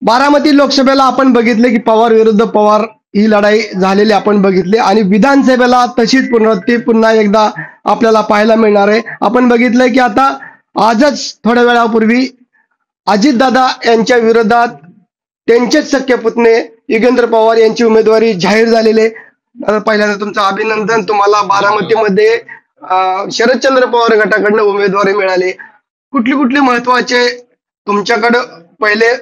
बारामती लोकसभेला आपण बघितले की पवार विरुद्ध पवार ही लढाई झालेली आपण बघितली आणि विधानसभेला तशीच पुनरावृत्ती पुन्हा एकदा आपल्याला पाहायला मिळणार आहे. आपण बघितलंय की आता आजच थोड्या वेळापूर्वी अजितदादा यांच्या विरोधात त्यांचेच सख्खे पुतणे योगेंद्र पवार यांची उमेदवारी जाहीर झालेले. पहिल्यांदा तुमचं अभिनंदन. तुम्हाला बारामतीमध्ये शरदचंद्र पवार गटाकडनं उमेदवारी मिळाली. कुठली कुठली महत्वाचे तुमच्याकडं पहिले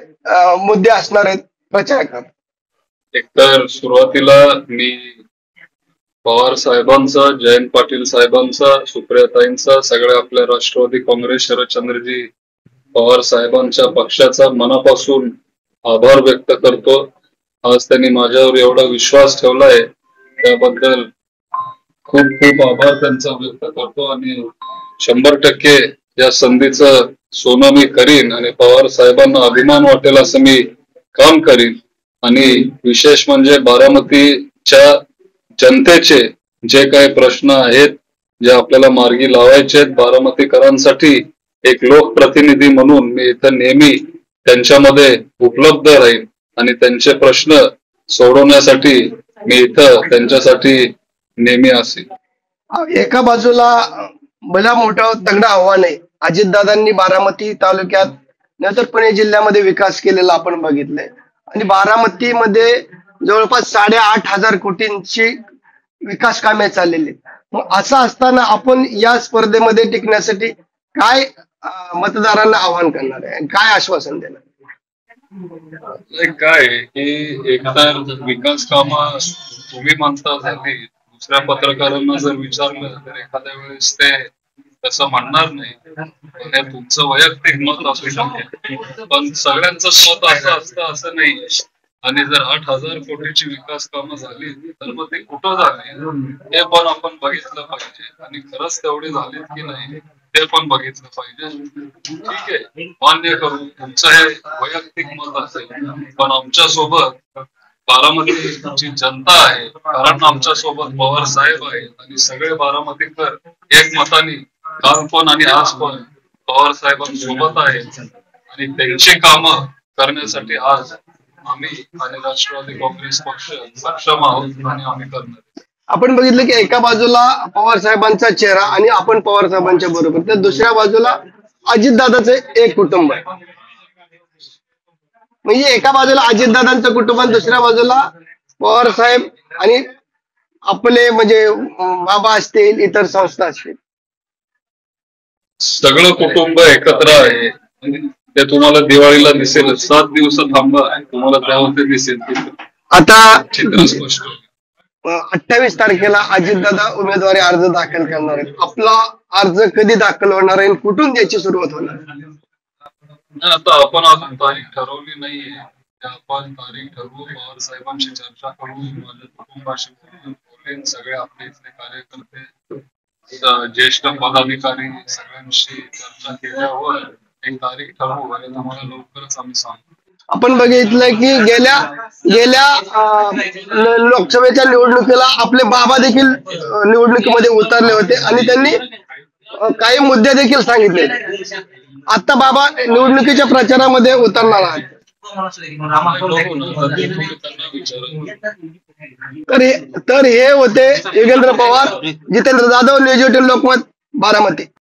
मुद्दे असणार आहेत प्रचारात? एकतर सुरुवातीला मी पवार साहेबांचा, जयंत पाटील साहेबांचा, सुप्रियाताईंचा, सगळ्या आपल्या राष्ट्रवादी काँग्रेस शरदचंद्रजी पवार साहेबांच्या पक्षाचा मनापासून आभार व्यक्त करतो. आज त्यांनी माझ्यावर एवढा विश्वास ठेवलाय त्याबद्दल खूप खूप आभार त्यांचा व्यक्त करतो आणि 100% या संधीचं सोनं मी करीन आणि पवार साहेबांना अभिमान वाटेल असं मी काम करीन. आणि विशेष म्हणजे बारामतीच्या जनतेचे जे काही प्रश्न आहेत जे आपल्याला मार्गी लावायचे आहेत, बारामतीकरांसाठी एक लोकप्रतिनिधी म्हणून मी इथं नेहमी त्यांच्यामध्ये उपलब्ध राहीन आणि त्यांचे प्रश्न सोडवण्यासाठी मी इथं त्यांच्यासाठी नेहमी असेल. एका बाजूला भला मोठं तगडं आव्हान आहे. अजितदादांनी बारामती तालुक्यात नंतर पुणे जिल्ह्यामध्ये विकास केलेला आपण बघितलंय आणि बारामतीमध्ये जवळपास 8,500 कोटींची विकास कामे चाललेली. मग असं असताना आपण या स्पर्धेमध्ये टिकण्यासाठी काय मतदारांना आव्हान करणार आहे, काय आश्वासन देणार? काय की एकतर विकास कामं तुम्ही म्हणता झाली, दुसऱ्या पत्रकारांना जर विचारलं तर एखाद्या वेळेस ते तसं म्हणणार नाही. हे तुमचं वैयक्तिक मत असू शकते पण सगळ्यांचं मत असं असतं असं नाही. आणि जर 8,000 कोटीची विकास कामं झाली तर मग ते कुठं झाली हे पण आपण बघितलं पाहिजे आणि खरंच तेवढी झालीत की नाही ते पण बघितलं पाहिजे. ठीक आहे, मान्य करू तुमचं हे वैयक्तिक मत असेल पण आमच्या सोबत बारामतीची जनता आहे, कारण आमच्या सोबत पवार साहेब आहेत आणि सगळे बारामतीकर एक मताने काल पण आणि आज पण पवार साहेबांसोबत आहेत आणि त्यांची कामं करण्यासाठी आज आम्ही आणि राष्ट्रवादी काँग्रेस पक्ष सक्षम आहोत आणि आम्ही करणार. आपण बघितलं की एका बाजूला पवार साहेबांचा चेहरा आणि आपण पवार साहेबांच्या बरोबर, तर दुसऱ्या बाजूला अजितदादाचं एक कुटुंब आहे. म्हणजे एका बाजूला अजितदादांचं कुटुंब आणि दुसऱ्या बाजूला पवार साहेब आणि आपले म्हणजे बाबा असतील, इतर संस्था असतील, सगळं कुटुंब एकत्र आहे. ते तुम्हाला दिवाळीला दिसेल. 7 दिवस थांबा तुम्हाला त्यावर ते दिसेल. आता चित्र स्पष्ट 28 तारखेला अजितदादा उमेदवारी अर्ज दाखल करणार आहेत. आपला अर्ज कधी दाखल होणार आहे, कुठून त्याची सुरुवात होणार? आता आपण अजून तारीख ठरवली नाहीये. आपण तारीख ठरवू, पवार साहेबांशी चर्चा करू, माझ्या कुटुंबाशी बोलेन, सगळे आपले इथले कार्यकर्ते, ज्येष्ठ पदाधिकारी सगळ्यांशी चर्चा केल्यावर एक तारीख ठरवू आणि तुम्हाला लवकरच आम्ही सांगू. आपण बघितलं की गेल्या लोकसभेच्या निवडणुकीला आपले बाबा देखील निवडणुकीमध्ये उतरले होते आणि त्यांनी काही मुद्दे देखील सांगितले. आता बाबा निवडणुकीच्या प्रचारामध्ये उतरणार आहेत. तर हे होते योगेंद्र पवार, जितेंद्र जाधव, न्यूज 18 लोकमत, बारामती.